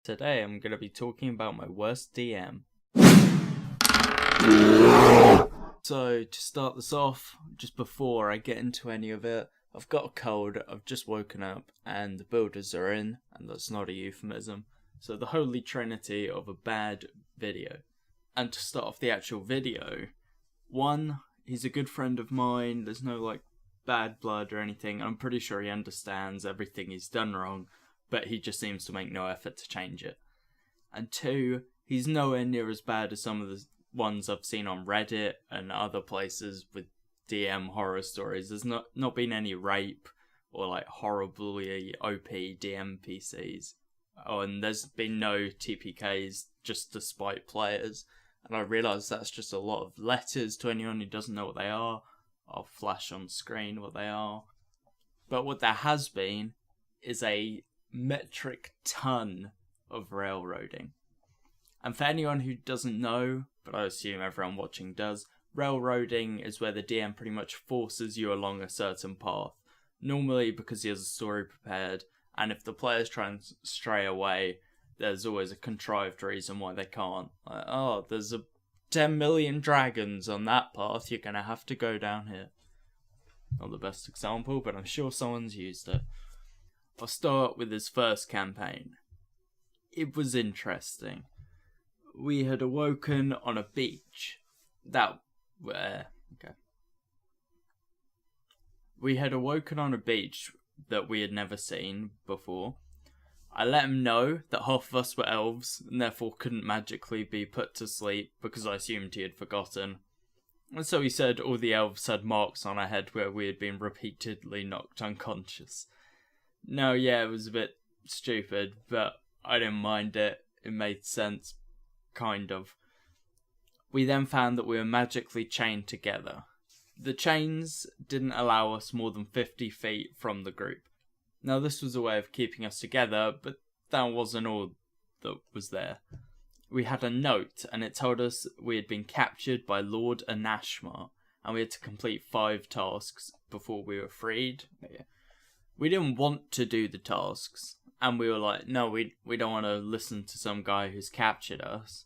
Today I'm going to be talking about my worst DM. So to start this off, just before I get into any of it, I've got a cold, I've just woken up, and the builders are in, and that's not a euphemism. So the holy trinity of a bad video. And to start off the actual video, one, he's a good friend of mine, there's no bad blood or anything, I'm pretty sure he understands everything he's done wrong, but he just seems to make no effort to change it. And two, he's nowhere near as bad as some of the ones I've seen on Reddit and other places with DM horror stories. There's not been any rape or horribly OP DM PCs. Oh, and there's been no TPKs just to spite players. And I realise that's just a lot of letters to anyone who doesn't know what they are. I'll flash on screen what they are. But what there has been is a metric ton of railroading. And for anyone who doesn't know, but I assume everyone watching does, railroading is where the DM pretty much forces you along a certain path. Normally because he has a story prepared, and if the players try and stray away, there's always a contrived reason why they can't. There's 10 million dragons on that path, you're gonna have to go down here. Not the best example, but I'm sure someone's used it. I'll start with his first campaign. It was interesting. We had awoken on a beach. We had awoken on a beach that we had never seen before. I let him know that half of us were elves and therefore couldn't magically be put to sleep because I assumed he had forgotten. And so he said all the elves had marks on our head where we had been repeatedly knocked unconscious. No, yeah, it was a bit stupid, but I didn't mind it. It made sense, kind of. We then found that we were magically chained together. The chains didn't allow us more than 50 feet from the group. Now, this was a way of keeping us together, but that wasn't all that was there. We had a note, and it told us we had been captured by Lord Anashmar, and we had to complete 5 tasks before we were freed. We didn't want to do the tasks, and we were like, no, we don't want to listen to some guy who's captured us.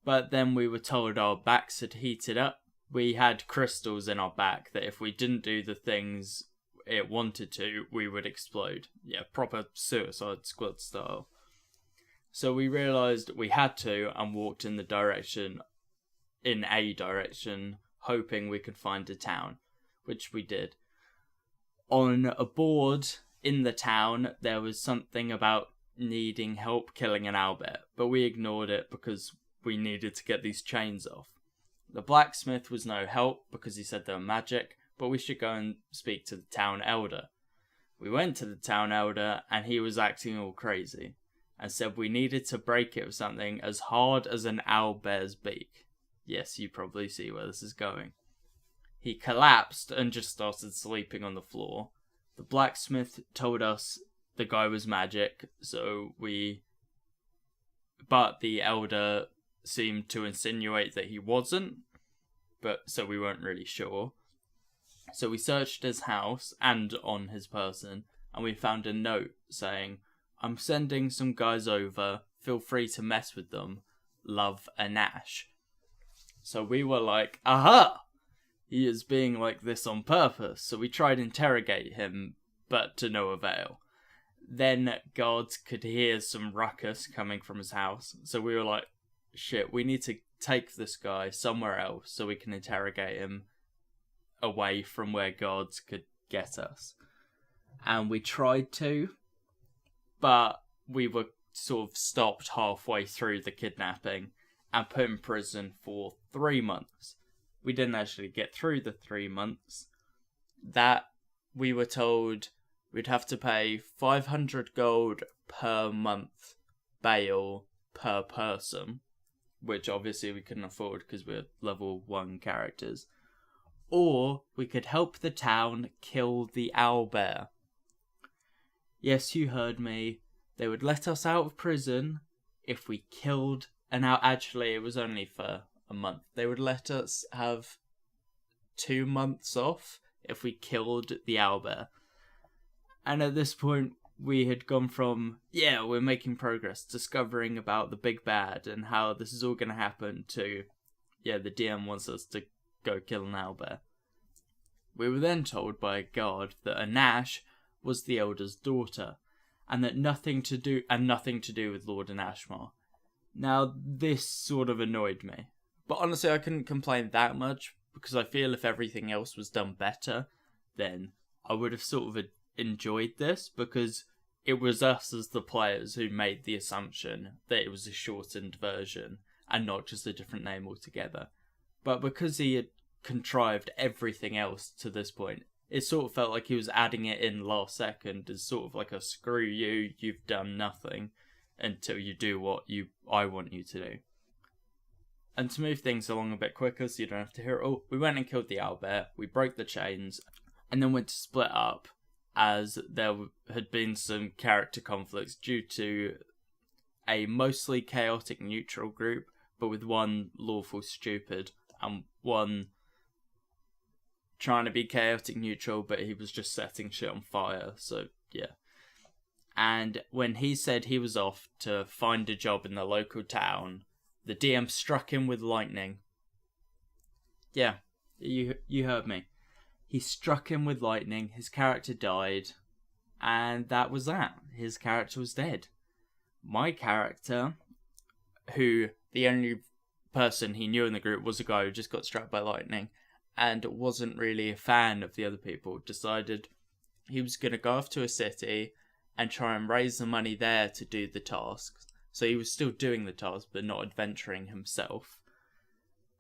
But then we were told our backs had heated up. We had crystals in our back that if we didn't do the things it wanted to, we would explode. Yeah, proper Suicide Squad style. So we realised we had to and walked in a direction, hoping we could find a town, which we did. On a board in the town, there was something about needing help killing an owlbear, but we ignored it because we needed to get these chains off. The blacksmith was no help because he said they were magic, but we should go and speak to the town elder. We went to the town elder and he was acting all crazy and said we needed to break it with something as hard as an owlbear's beak. Yes, you probably see where this is going. He collapsed and just started sleeping on the floor. The blacksmith told us the guy was magic, but the elder seemed to insinuate that he wasn't, so we weren't really sure. So we searched his house and on his person, and we found a note saying, I'm sending some guys over, feel free to mess with them, love Anash. So we were like, aha! He is being like this on purpose, so we tried to interrogate him, but to no avail. Then guards could hear some ruckus coming from his house, so we were like, shit, we need to take this guy somewhere else so we can interrogate him away from where guards could get us. And we tried to, but we were sort of stopped halfway through the kidnapping and put in prison for 3 months. We didn't actually get through the 3 months. That we were told we'd have to pay 500 gold per month bail per person, which obviously we couldn't afford because we're level 1 characters. Or we could help the town kill the owlbear. Yes, you heard me. They would let us out of prison if we killed an owl. Actually, it was only for a month. They would let us have 2 months off if we killed the owlbear. And at this point, we had gone from, yeah, we're making progress, discovering about the big bad and how this is all going to happen, to, yeah, the DM wants us to go kill an owlbear. We were then told by a guard that Anash was the Elder's daughter, and that nothing to do with Lord Anashmar. Now, this sort of annoyed me. But honestly, I couldn't complain that much, because I feel if everything else was done better, then I would have sort of enjoyed this, because it was us as the players who made the assumption that it was a shortened version and not just a different name altogether. But because he had contrived everything else to this point, it sort of felt like he was adding it in last second as sort of like a screw you, you've done nothing until you do what I want you to do. And to move things along a bit quicker so you don't have to hear it all, we went and killed the owlbear, we broke the chains, and then went to split up, as there had been some character conflicts due to a mostly chaotic neutral group, but with one lawful stupid, and one trying to be chaotic neutral, but he was just setting shit on fire, so yeah. And when he said he was off to find a job in the local town, the DM struck him with lightning. Yeah, you heard me. He struck him with lightning, his character died, and that was that. His character was dead. My character, who the only person he knew in the group was a guy who just got struck by lightning, and wasn't really a fan of the other people, decided he was going to go off to a city and try and raise the money there to do the tasks. So he was still doing the tasks, but not adventuring himself.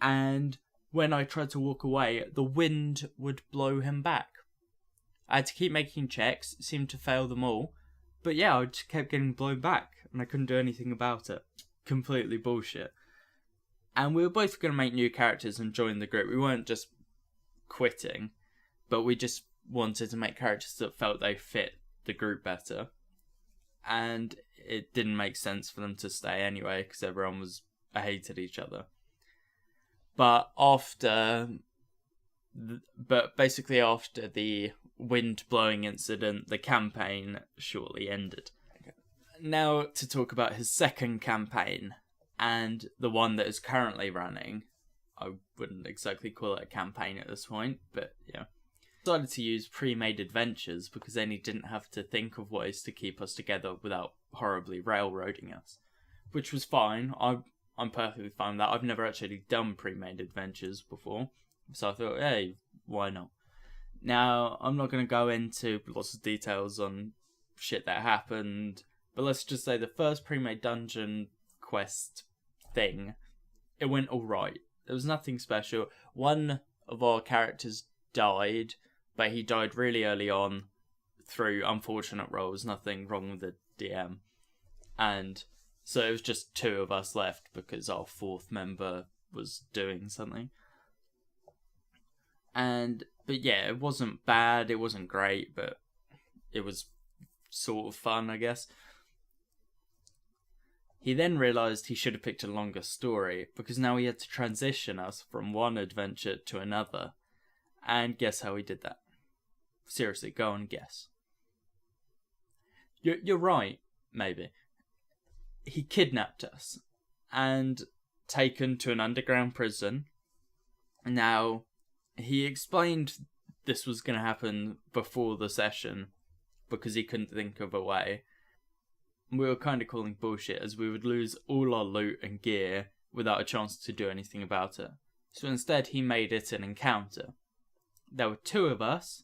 And when I tried to walk away, the wind would blow him back. I had to keep making checks, seemed to fail them all. But yeah, I just kept getting blown back, and I couldn't do anything about it. Completely bullshit. And we were both going to make new characters and join the group. We weren't just quitting, but we just wanted to make characters that felt they fit the group better. And it didn't make sense for them to stay anyway, because everyone hated each other. But basically after the wind blowing incident, the campaign shortly ended. Now to talk about his second campaign, and the one that is currently running. I wouldn't exactly call it a campaign at this point, but yeah. Decided to use pre-made adventures because then he didn't have to think of ways to keep us together without horribly railroading us, which was fine. I'm perfectly fine with that. I've never actually done pre-made adventures before, so I thought, hey, why not? Now, I'm not going to go into lots of details on shit that happened, but let's just say the first pre-made dungeon quest thing, it went alright. There was nothing special. One of our characters died, but he died really early on through unfortunate rolls, nothing wrong with the DM. And so it was just two of us left because our fourth member was doing something. But yeah, it wasn't bad, it wasn't great, but it was sort of fun, I guess. He then realised he should have picked a longer story, because now he had to transition us from one adventure to another. And guess how he did that? Seriously, go and guess. You're right, maybe. He kidnapped us and taken to an underground prison. Now, he explained this was going to happen before the session because he couldn't think of a way. We were kind of calling bullshit, as we would lose all our loot and gear without a chance to do anything about it. So instead, he made it an encounter. There were two of us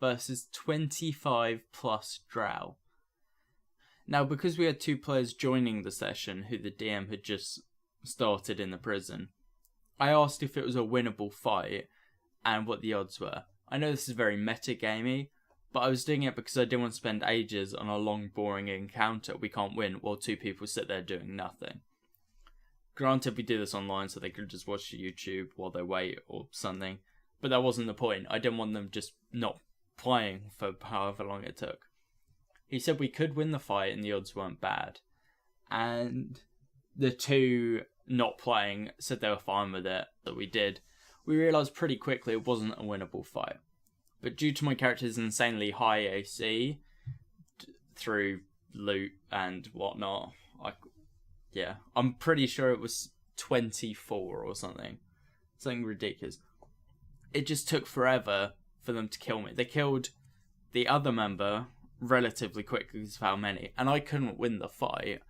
versus 25 plus drow. Now, because we had two players joining the session who the DM had just started in the prison, I asked if it was a winnable fight and what the odds were. I know this is very meta-gamey, but I was doing it because I didn't want to spend ages on a long, boring encounter we can't win while two people sit there doing nothing. Granted, we do this online so they could just watch YouTube while they wait or something, but that wasn't the point. I didn't want them just not playing for however long it took. He said we could win the fight and the odds weren't bad. And the two not playing said they were fine with it, that we did. We realised pretty quickly it wasn't a winnable fight. But due to my character's insanely high AC, through loot and whatnot. I'm pretty sure it was 24 or something ridiculous. It just took forever for them to kill me. They killed the other member relatively quickly because of how many, and I couldn't win the fight,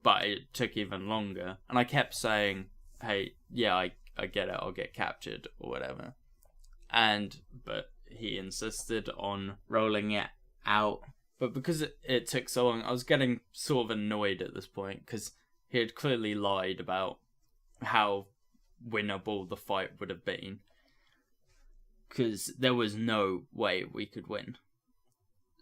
but it took even longer. And I kept saying, hey, yeah, I get it, I'll get captured or whatever. But he insisted on rolling it out. But because it took so long, I was getting sort of annoyed at this point, because he had clearly lied about how winnable the fight would have been. Because there was no way we could win.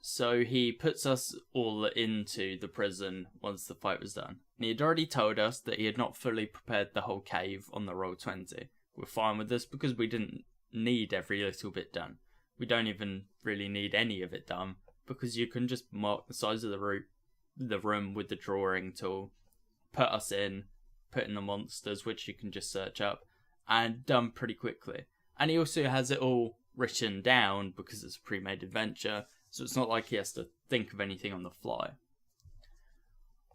So he puts us all into the prison once the fight was done. And he had already told us that he had not fully prepared the whole cave on the Roll20. We're fine with this because we didn't need every little bit done. We don't even really need any of it done, because you can just mark the size of the room with the drawing tool, put us in, put in the monsters, which you can just search up, and done pretty quickly. And he also has it all written down because it's a pre-made adventure, so it's not like he has to think of anything on the fly.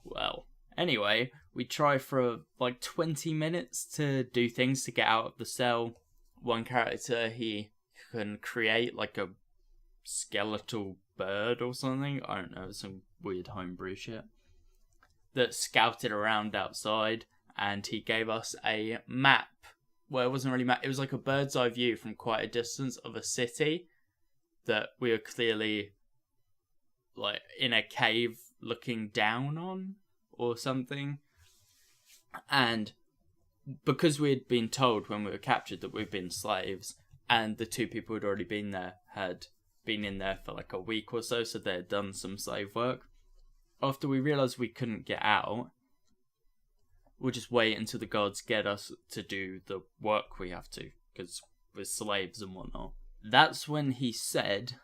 Well, anyway, we try for like 20 minutes to do things to get out of the cell. One character, he can create like a skeletal bird or something. I don't know, some weird homebrew shit that scouted around outside, and he gave us a map. Well, it wasn't really map. It was like a bird's eye view from quite a distance of a city that we were clearly like in a cave looking down on or something. And because we had been told when we were captured that we'd been slaves, and the two people who'd already been there had been in there for like a week or so they had done some slave work. After we realised we couldn't get out, we'll just wait until the guards get us to do the work we have to, because we're slaves and whatnot. That's when he said,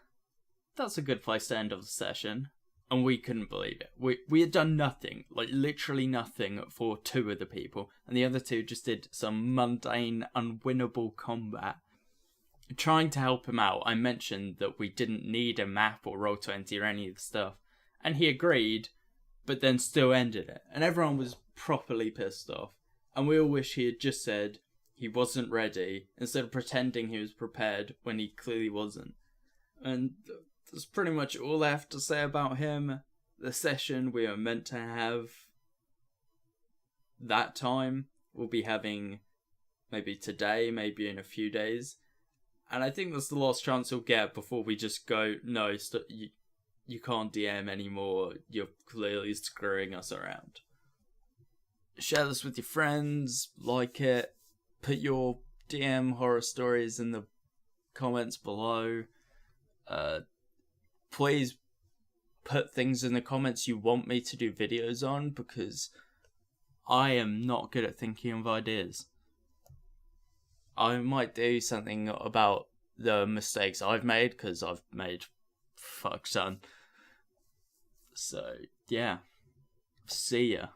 that's a good place to end off the session. And we couldn't believe it. We had done nothing, like literally nothing, for two of the people, and the other two just did some mundane, unwinnable combat. Trying to help him out, I mentioned that we didn't need a map or Roll20 or any of the stuff, and he agreed, but then still ended it. And everyone was properly pissed off, and we all wish he had just said he wasn't ready, instead of pretending he was prepared when he clearly wasn't. And that's pretty much all I have to say about him. The session we are meant to have that time, we'll be having maybe today, maybe in a few days. And I think that's the last chance he'll get before we just go, no, you can't DM anymore, you're clearly screwing us around. Share this with your friends, like it, put your DM horror stories in the comments below. Please put things in the comments you want me to do videos on, because I am not good at thinking of ideas. I might do something about the mistakes I've made, because I've made fuck ton. So, yeah. See ya.